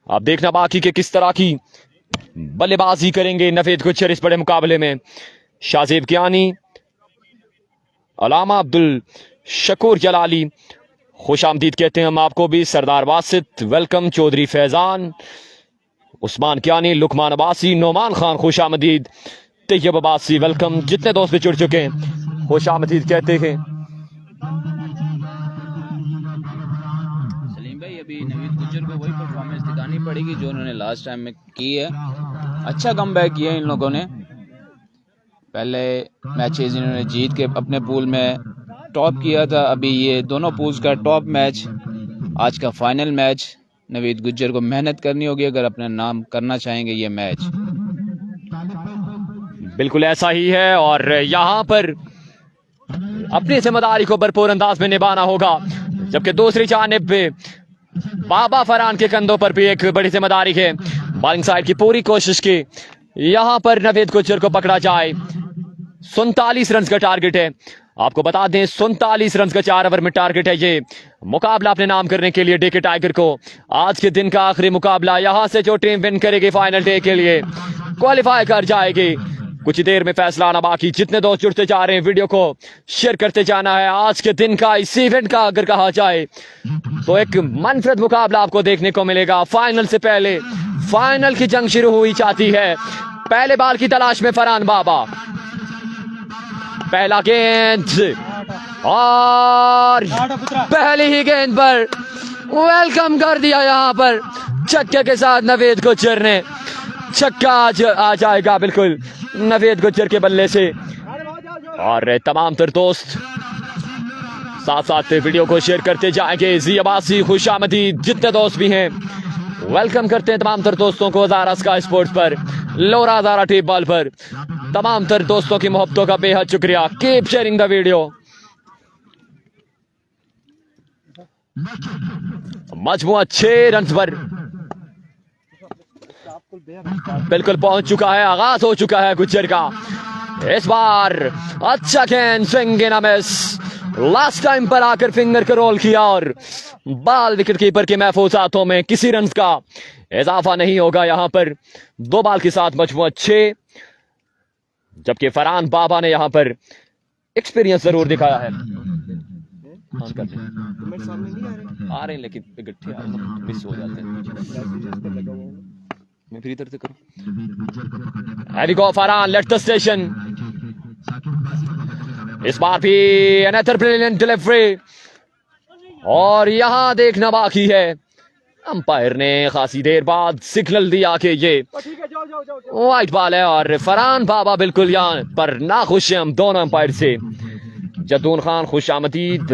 आप देखना बाकी के किस तरह की बल्लेबाजी करेंगे नवीद गुज्जर इस बड़े मुकाबले में। शाहजेब कियानी, अलामा अब्दुल शकूर जलाली खुश आमदीद कहते हैं हम आपको भी। सरदार वासित वेलकम, चौधरी फैजान, उस्मान कियानी, लुकमान अब्बासी, नोमान खान खुश आमदीद, तैयब अब्बासी वेलकम। जितने दोस्त भी जुड़ चुके हैं खुश आमदीद कहते हैं। सलीम भाई अभी नवीद गुज्जर को वही परफॉर्मेंस दिखानी पड़ेगी जो उन्होंने लास्ट टाइम में की है। अच्छा कमबैक किया इन लोगों ने, पहले मैचेस इन्होंने जीत के अपने पूल में टॉप किया था। अभी ये दोनों पूल्स का टॉप मैच, आज का फाइनल मैच। नवीद गुज्जर को मेहनत करनी होगी अगर अपना नाम करना चाहेंगे ये मैच। बिल्कुल ऐसा ही है और यहां पर अपनी जिम्मेदारी को भरपूर अंदाज में निभाना होगा, जबकि दूसरी जानिब पे बाबा फरहान के कंधों पर भी एक बड़ी जिम्मेदारी है। बॉलिंग साइड की पूरी कोशिश की, यहां पर नवीद गुज्जर को पकड़ा जाए। 47 रन का टारगेट है, आपको बता दें 47 रन का 4 ओवर में टारगेट है। ये मुकाबला अपने नाम करने के लिए डेके टाइगर को आज के दिन का आखिरी मुकाबला, यहां से जो टीम विन करेगी फाइनल डे के लिए क्वालिफाई कर जाएगी। कुछ ही देर में फैसला आना बाकी। जितने दोस्त जुड़ते जा रहे हैं वीडियो को शेयर करते जाना है। आज के दिन का इस इवेंट का अगर कहा जाए तो एक मनफरद मुकाबला आपको देखने को मिलेगा। फाइनल से पहले फाइनल की जंग शुरू हुई चाहती है। पहले बाल की तलाश में फरहान बाबा, पहला गेंद और पहली ही गेंद पर वेलकम कर दिया। यहां पर छक्के के साथ नवीद गुज्जर ने छक्का आ जाएगा बिल्कुल नवीद गुज्जर के बल्ले से। और तमाम तर दोस्त साथ साथ वीडियो को शेयर करते जाएंगे। जी अब्बासी खुश आमदीद, जितने दोस्त भी हैं वेलकम करते हैं तमाम तर दोस्तों को ज़ारा स्काई स्पोर्ट्स पर, लोरा ज़ारा टेप बॉल पर। तमाम तर दोस्तों की मोहब्बतों का बेहद शुक्रिया। Keep sharing the video. मजमुआ 6 रन पर बिल्कुल पहुंच चुका है, आगाज हो चुका है गुज्जर का। इस बार अच्छा गेंद, swing in a miss. Last time पर आकर फिंगर को रोल किया और बाल विकेट कीपर के महफूज हाथों में। किसी रन का इजाफा नहीं होगा यहां पर। 2 बाल के साथ मजमुआ 6, जबकि फरहान बाबा ने यहां पर एक्सपीरियंस जरूर दिखाया है। आ रहे हैं लेकिन गट्ठे मिस हो जाते हैं। मैं फिर इधर से करूं। Heavy go Farhan, let the station. इस बार भी अनदर ब्रिलियंट डिलीवरी और यहां देखना बाकी है। अंपायर ने खासी देर बाद सिग्नल दिया कि ये वाइट बॉल है और फरहान बाबा बिल्कुल यहां पर नाखुश हैं हम दोनों अंपायर से। जदून खान खुश आमदीद,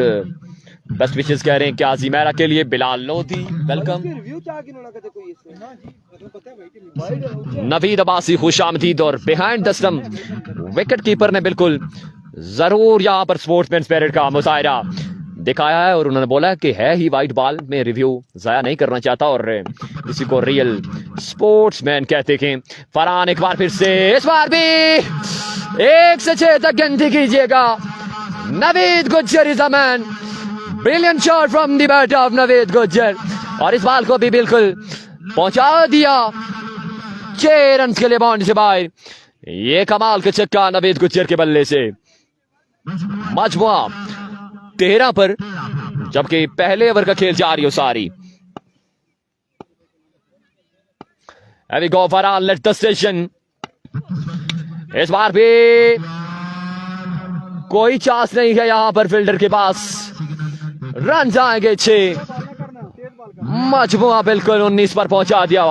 बेस्ट विशेस कह रहे हैं काजी मेहरा के लिए। बिलाल लोधी वेलकम। नवीद अब्बासी खुश आमदीद। और behind the stump wicket keeper ने बिल्कुल जरूर यहां पर स्पोर्ट्समैन स्पिरिट का मुजाहिरा दिखाया है और उन्होंने बोला कि है ही वाइट बॉल, में रिव्यू जाया नहीं करना चाहता और इसी को रियल स्पोर्ट्समैन कहते हैं। फरहान एक बार फिर से, इस बार भी 1 से 6 तक गिनती कीजिएगा। Naveed Gujjar is a man. Brilliant shot from the bat of Naveed Gujjar और इस बॉल को भी बिल्कुल पहुंचा दिया 6 रन के लिए बाउंड्री से बाहर। ये कमाल का छक्का नवीद गुज्जर के बल्ले से। मजमुआ 13 पर, जबकि पहले ओवर का खेल जारी हो सारी। Heavy go Farhan, let the station. इस बार भी कोई चांस नहीं है यहां पर फील्डर के पास। रन जाएंगे 6। मजमुआ बिल्कुल 19 पर पहुंचा दिया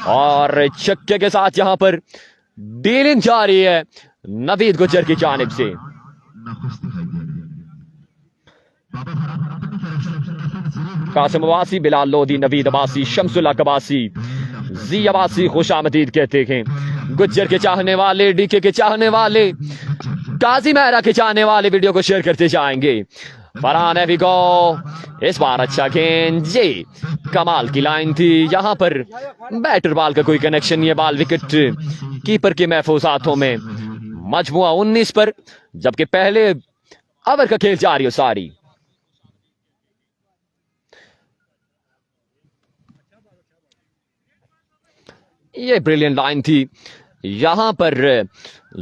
और छक्के के साथ यहां पर डीलिंग जारी है। नवीद गुज्जर की जानिब से। नाखुश दिखाई दे रही है। कासिम अब्बासी, बिलाल लोधी, नवीद अब्बासी, शमसुल हक अब्बासी, जी अब्बासी खुशामदीद कहते हैं। गुज्जर के चाहने वाले, डीके के चाहने वाले, काजी मेहरा के चाहने वाले वीडियो को शेयर करते जाएंगे। फरहान एविगो, इस बार अच्छा गेंद, ये कमाल की लाइन थी। यहां पर बैटर बॉल का कोई कनेक्शन नहीं है, बॉल विकेट कीपर के महफूज हाथों में। मजमुआ 19 पर, जबकि पहले ओवर का खेल जारी हो सारी। ये ब्रिलियंट लाइन थी, यहां पर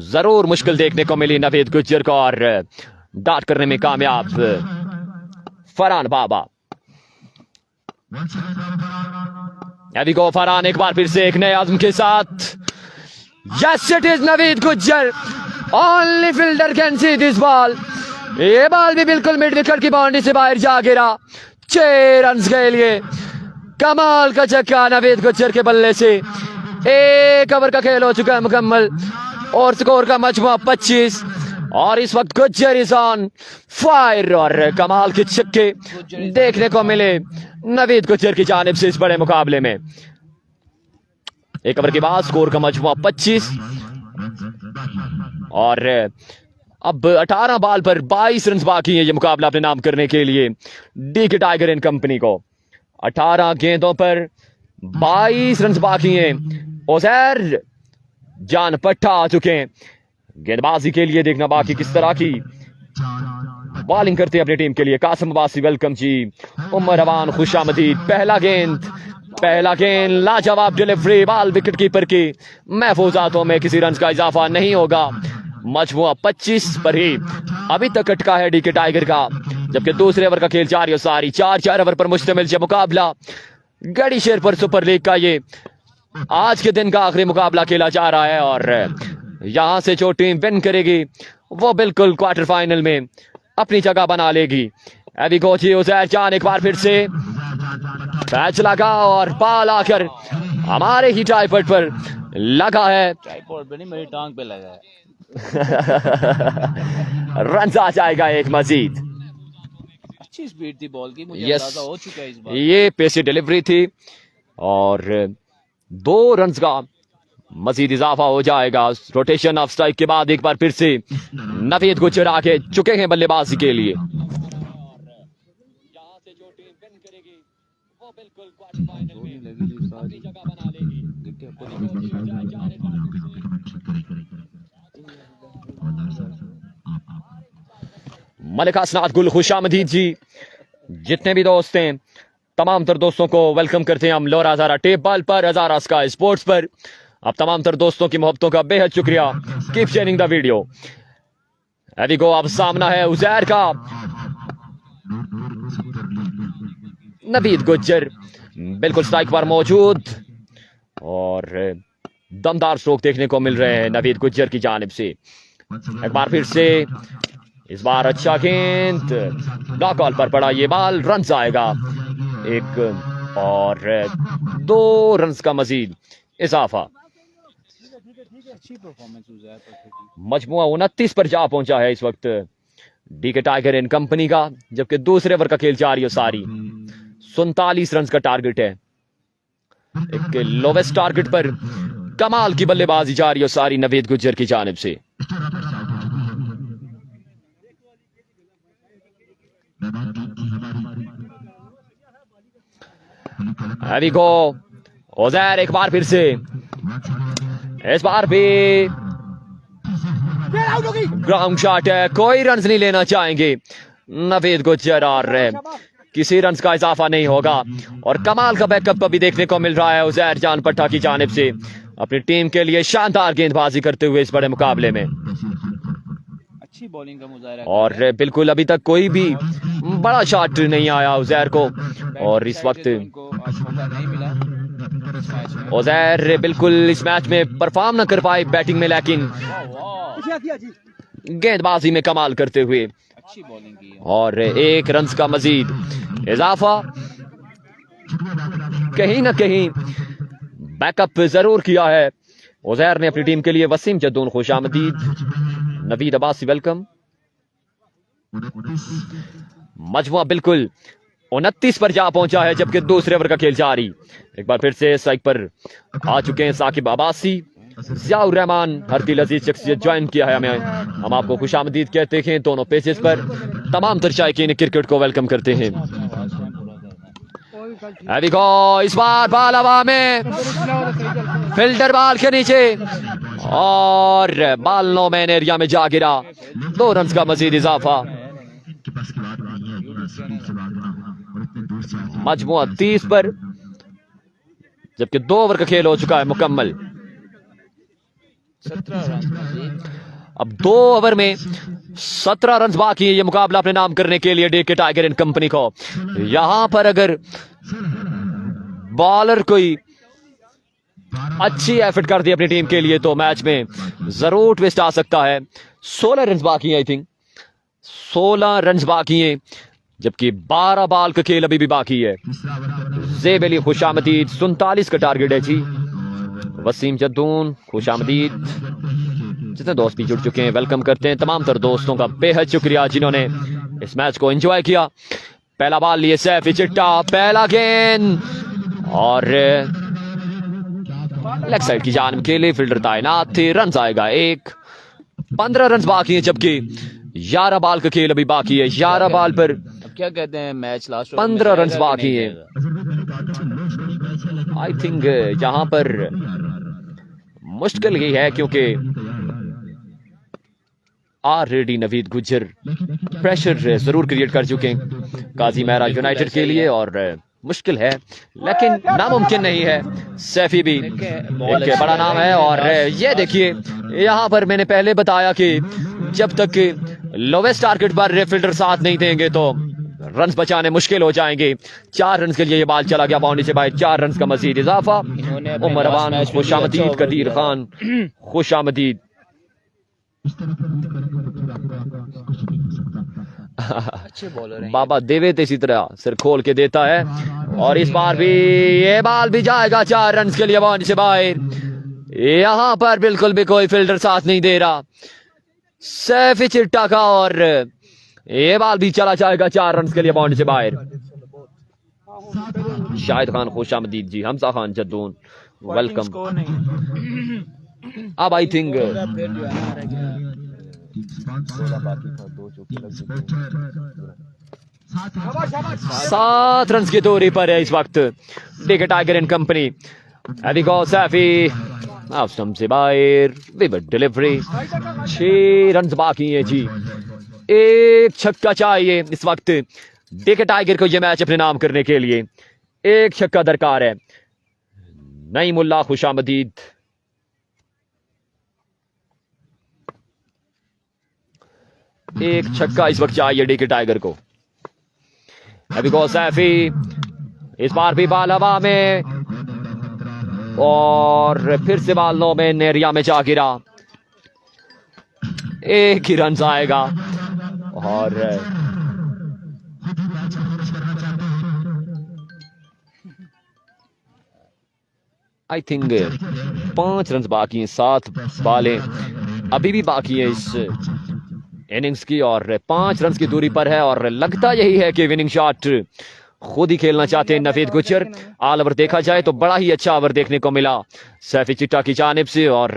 जरूर मुश्किल देखने को मिली नवीद गुज्जर को, और डाट करने में कामयाब फरहान बाबा। अभी को फरहान एक बार फिर से एक नए आज़म के साथ। Yes it is Naveed Gujjar, only fielder can see this ball. ये बॉल भी बिल्कुल मिड विकेट की बाउंड्री से बाहर जा गिरा। 6 रन के लिए कमाल का छक्का नवीद गुज्जर के बल्ले से। एक ओवर का खेल हो चुका है मुकम्मल और स्कोर का मजमुआ 25, और इस वक्त गुज्जर इज ऑन फायर, और कमाल के छक्के देखने को मिले नवीद गुज्जर की जानिब से इस बड़े मुकाबले में। एक ओवर के बाद स्कोर का मजमुआ 25, और अब 18 बॉल पर 22 रन बाकी है ये मुकाबला अपने नाम करने के लिए डीके टाइगर एंड कंपनी को। 18 गेंदों पर 22 रन बाकी हैं। उजैर जान पट्टा आ चुके हैं गेंदबाजी के लिए। देखना बाकी किस तरह की बॉलिंग करते हैं अपनी टीम के लिए। कासिम अब्बासी वेलकम जी, उमर अवान खुशामदीद। पहला गेंद लाजवाब डिलीवरी, बॉल विकेट कीपर की महफूजातों में, किसी रन का इजाफा नहीं होगा। मजमुआ 25 पर ही अभी तक अटका है डीके टाइगर का, जबकि दूसरे ओवर का खेल जारी हो सारी। 4 ओवर पर मुश्तमिल ये मुकाबला गढ़ी शेरपुर सुपर लीग का ये आज के दिन का आखिरी मुकाबला खेला जा रहा है, और यहां से जो टीम विन करेगी वो बिल्कुल क्वार्टर फाइनल में अपनी जगह बना लेगी। अभी गोची उजैर जान एक बार फिर से कैच लगा, और बॉल आकर हमारे ही ट्राइपॉड पर लगा है। ट्राइपॉड पे नहीं, मेरी टांग पे लगा है। रन आ जाएगा एक मजीद। अच्छी स्पीड थी बॉल की, मुझे यस, अंदाजा हो चुका है इस बार। ये पेसी डिलीवरी थी, और 2 रन का मजीद इजाफा हो जाएगा। रोटेशन ऑफ स्ट्राइक के बाद एक बार फिर से नवीद गुज्जर आके चुके हैं बल्लेबाजी के लिए। मलिक असनाद गुल खुशामदीद जी, जितने भी दोस्त हैं तमाम तर दोस्तों को वेलकम करते हैं हम लोरा हजारा टेप बॉल पर, हजारा स्काई स्पोर्ट्स पर। अब तमाम तर दोस्तों की मोहब्बतों का बेहद शुक्रिया। Keep sharing the video. अभी को अब सामना है उजैर का। नवीद गुज्जर बिल्कुल स्ट्राइक पर मौजूद, और दमदार स्ट्रोक देखने को मिल रहे हैं नवीद गुज्जर की जानिब से। एक बार फिर से इस बार अच्छा गेंद ब्लॉक कॉल पर पड़ा, ये बॉल रन आएगा एक, और 2 रन का मजीद इजाफा। अच्छी परफॉर्मेंस उजैर पर थी। मजमुआ 29 पर जा पहुंचा है इस वक्त डीके टाइगर एंड कंपनी का, जबकि दूसरे ओवर का खेल जारी हो सारी। 47 रन का टारगेट है, एक लोवेस्ट टारगेट पर कमाल की बल्लेबाजी जारी हो सारी नवीद गुज्जर की जानिब से। अभी को उजैर एक बार फिर से, इस बार भी ग्राउंड शॉट है, कोई रन नहीं लेना चाहेंगे नवीद गुज्जर, और किसी रन का इजाफा नहीं होगा। और कमाल का बैकअप भी देखने को मिल रहा है उजैर जान पट्टा की जानिब से, अपनी टीम के लिए शानदार गेंदबाजी करते हुए इस बड़े मुकाबले में। अच्छी बॉलिंग का मुजाहरा, और बिल्कुल अभी तक कोई भी बड़ा शॉट नहीं आया उजैर को, और इस वक्त उनको आज मौका नहीं मिला इस मैच में। उजैर बिल्कुल इस मैच में परफॉर्म न कर पाए बैटिंग में, लेकिन गेंदबाजी में कमाल करते हुए अच्छी बॉलिंग की है। और 1 रन का मजीद इजाफा। कहीं ना कहीं बैकअप जरूर किया है उजैर ने अपनी टीम के लिए वसीम जद्दून खुशामदीद, नवीद अब्बासी वेलकम। मजमुआ बिल्कुल 29 पर जा पहुंचा है, जबकि दूसरे ओवर का खेल जारी। एक बार फिर से स्ट्राइक पर आ चुके हैं साकिब अब्बासी। जियाउर रहमान हरती लजीज शख्सियत ज्वाइन किया है हमें, हम आपको खुशामदीद कहते हैं दोनों पेजेस पर। तमाम दर्शायकीन क्रिकेट को वेलकम करते हैं। अभी को इस बार बाल हवा में, फिल्टर बाल के नीचे और बाल नो मैन एरिया में जा गिरा। 2 रन का मजीद इजाफा। मजमुआ 30 पर, जबकि 2 ओवर का खेल हो चुका है मुकम्मल। 17 रन। अब 2 ओवर में 17 रन बाकी है ये मुकाबला अपने नाम करने के लिए डे के टाइगर एंड कंपनी को। यहां पर अगर बॉलर कोई अच्छी एफर्ट कर दी अपनी टीम के लिए तो मैच में जरूर ट्विस्ट आ सकता है। 16 रन बाकी हैं, आई थिंक 16 रन बाकी हैं, जबकि 12 बॉल का खेल अभी भी बाकी है। ज़ेब अली खुशामदीद 47 का टारगेट है जी। वसीम जद्दून खुशामदीद, जितने दोस्त भी जुड़ चुके हैं वेलकम करते हैं। तमाम तर दोस्तों का बेहद शुक्रिया जिन्होंने इस मैच को एंजॉय किया। पहला बॉल लिए सैफी चिट्टा, पहला गेंद और लेग साइड की जानिब के लिए फील्डर तैनात थे। रन आएगा 1। 15 रन बाकी हैं, जबकि 11 बॉल का खेल अभी बाकी है। 11 बॉल पर अब क्या कहते हैं, मैच लास्ट 15 रन बाकी है। आई थिंक यहां पर मुश्किल ही है, क्योंकि ऑलरेडी नवीद गुज्जर प्रेशर जरूर क्रिएट कर चुके हैं काजी मेहरा यूनाइटेड के लिए, और मुश्किल है लेकिन नामुमकिन नहीं है। सैफी भी एक बड़ा नाम है। और ये देखिए यहां पर मैंने पहले बताया कि जब तक लोवेस्ट टारगेट पर फील्डर साथ नहीं देंगे तो रन बचाने मुश्किल हो जाएंगे। 4 रन के लिए ये बॉल चला गया बाउंड्री से बाहर। 4 रन का मजीद इजाफा। उमर अवान खुशामदीद, कदीर खान खुशामदीद। अच्छे बॉलर हैं। बाबा देवे तो इसी तरह सिर खोल के देता है। और इस बार भी ये बॉल भी जाएगा 4 रन के लिए बाउंड्री से बाहर। यहां पर बिल्कुल भी कोई फील्डर साथ नहीं दे रहा सैफी चिट्टा का, और ये बॉल भी चला जाएगा 4 रन के लिए बाउंड्री से बाहर। शाहिद खान खुशामदीद जी, हमजा खान जद्दून वेलकम। स्कोर नहीं। अब आई थिंक फिर जो है ना 7 रन की दूरी पर है इस वक्त डे के टाइगर एंड कंपनी। अभी गो सैफी स्टंप से बाहर, विविड डिलीवरी। 6 रन बाकी है जी। 1 छक्का चाहिए इस वक्त डे के टाइगर को ये मैच अपने नाम करने के लिए। 1 छक्का दरकार है। नईमुल्लाह खुशामदीद, एक छक्का इस वक्त चाहिए डे के टाइगर को। अभी गो सैफी, इस बार भी बाल हवा में और फिर से बाल नो में एरिया में जा गिरा। 1 ही रन आएगा और आई थिंक 5 रन बाकी हैं। 7 बालें अभी भी बाकी है इस इनिंग्स की और 5 रन की दूरी पर है। और लगता यही है कि विनिंग शॉट खुद ही खेलना चाहते हैं नवीद गुज्जर। ऑल ओवर देखा जाए तो बड़ा ही अच्छा ओवर देखने को मिला सैफी चिट्टा की जानिब से और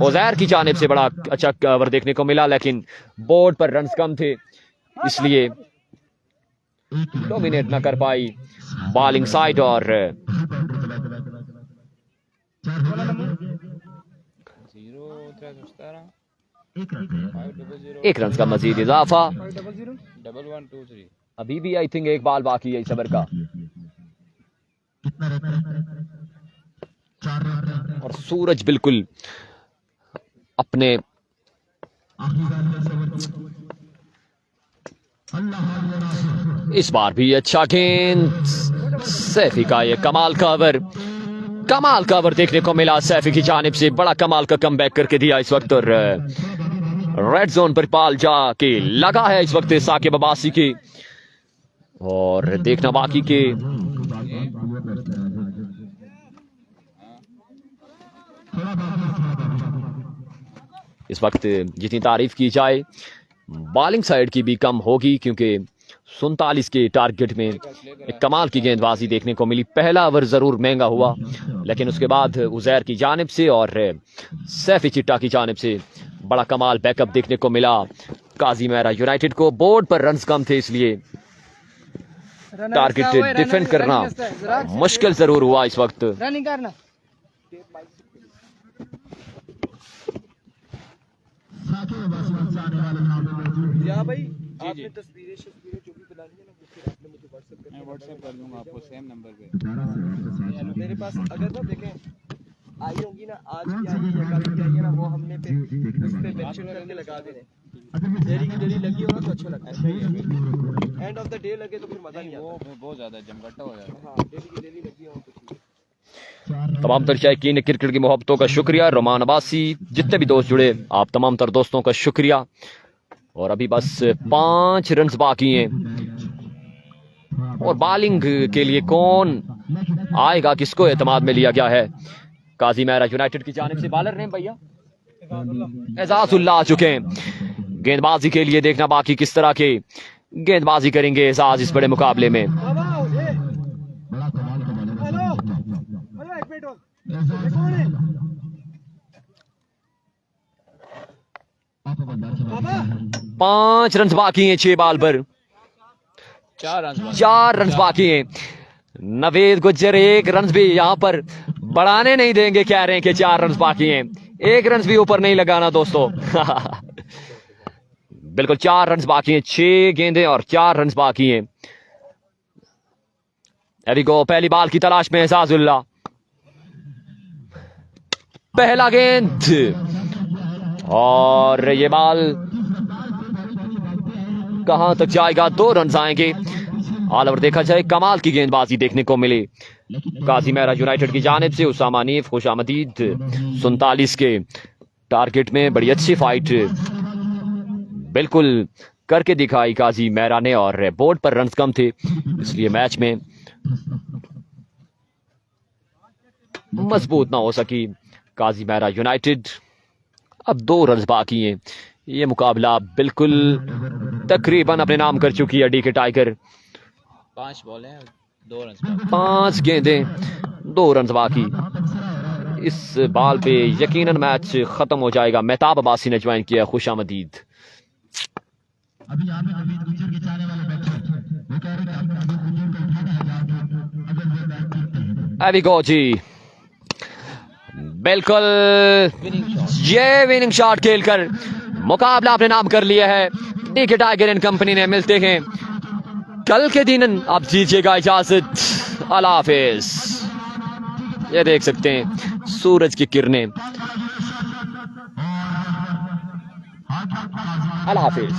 उजैर की जानिब से बड़ा अच्छा ओवर देखने को मिला, लेकिन बोर्ड पर रन्स कम थे इसलिए डोमिनेट ना कर पाई बॉलिंग साइड। और 1 रन का मजीद इजाफा। 1123। अभी भी आई थिंक 1 बॉल बाकी है इस ओवर का। और सूरज बिल्कुल अपने इस बार भी अच्छा गेंद। सैफी का ये कमाल का ओवर देखने को मिला सैफी की जानिब से। बड़ा कमाल का कमबैक करके दिया इस वक्त और रेड जोन पर पाल जाके लगा है इस वक्त साकिब अब्बासी की। और देखना बाकी के इस वक्त जितनी तारीफ की जाए बॉलिंग साइड की भी कम होगी, क्योंकि 47 के टारगेट में एक कमाल की गेंदबाजी देखने को मिली। पहला ओवर ज़रूर महंगा हुआ, लेकिन उसके बाद उज़ैर की जानिब से और सैफी चिट्टा की जानिब से बड़ा कमाल बैकअप देखने को मिला। काजी मेहरा यूनाइटेड को बोर्ड पर रन्स कम थे, इसलिए टारगेट डिफेंड करना मुश्किल ज़रूर हुआ इस वक्त। रनिंग करना या भाई, आपने तस्वीरें जो भी बनानी है ना, वो फिर आपने मुझे व्हाट्सएप कर दूंगा आपको सेम नंबर पे। मेरे पास अगर ना देखें आई होगी ना, आज की आई है या कल की आई है ना, वो हमने फिर उस पे मेंशन करके लगा देने। डेली की डेली लगी हो ना तो अच्छा लगता है, एंड ऑफ द डे लगे तो फिर मजा नहीं आता, वो बहुत ज्यादा जमघटा हो जाता है। हाँ, डेली की डेली लगी हो तो तमाम तर शायकीन क्रिकेट की मोहब्बतों का शुक्रिया। रोमान अब्बासी, जितने भी दोस्त जुड़े, आप तमाम तर दोस्तों का शुक्रिया। और अभी बस 5 रन्स बाकी हैं, और बॉलिंग के लिए कौन आएगा, किसको एतमाद में लिया गया है। काजी मेहरा यूनाइटेड की जानिब से बॉलर ने भैया एजाजुल्लाह आ चुके हैं। गेंदबाजी के लिए देखना बाकी किस तरह के गेंदबाजी करेंगे एजाज इस बड़े मुकाबले में। पांच रन बाकी हैं 6 बॉल पर, 4 रन बाकी हैं। नवेद गुज्जर 1 रन भी यहां पर बढ़ाने नहीं देंगे, कह रहे हैं कि 4 रन बाकी हैं। 1 रन भी ऊपर नहीं लगाना दोस्तों। बिल्कुल 4 रन बाकी हैं, 6 गेंदें और 4 रन बाकी हैं। अभी को पहली बाल की तलाश में एजाजुल्लाह, पहला गेंद और ये बाल कहां तक जाएगा, 2 रन आएंगे। ऑल ओवर देखा जाए कमाल की गेंदबाजी देखने को मिली काजी मेहरा यूनाइटेड की जानिब से। उसामा हनीफ खुशामदीद 47 के टारगेट में बड़ी अच्छी फाइट बिल्कुल करके दिखाई काजी मेहरा ने, और बोर्ड पर रन कम थे इसलिए मैच में मजबूत ना हो सकी काजी मेहरा यूनाइटेड। अब 2 रन बाकी हैं, ये मुकाबला बिल्कुल तकरीबन अपने नाम कर चुकी है डी के टाइगर। 5 बॉल हैं, 2 रन, 5 गेंदें, 2 रन बाकी। इस बॉल पे यकीनन मैच खत्म हो जाएगा। मेहताब अब्बासी ने ज्वाइन किया खुशामदीद। अभी यहाँ पे नवीद गुज्जर के चाहने वाले बैठे हैं, वो कह रहे हैं कि नवीद गुज्जर को उठाना है अगर वो बैट करते हैं। अभी गो जी, बिल्कुल ये विनिंग शॉट खेलकर मुकाबला अपने नाम कर लिया है डी के टाइगर एंड कंपनी ने। मिलते हैं कल के दिन, आप दीजिएगा इजाजत, अल्लाह हाफिज। ये देख सकते हैं सूरज की किरणें। अल्लाह हाफिज।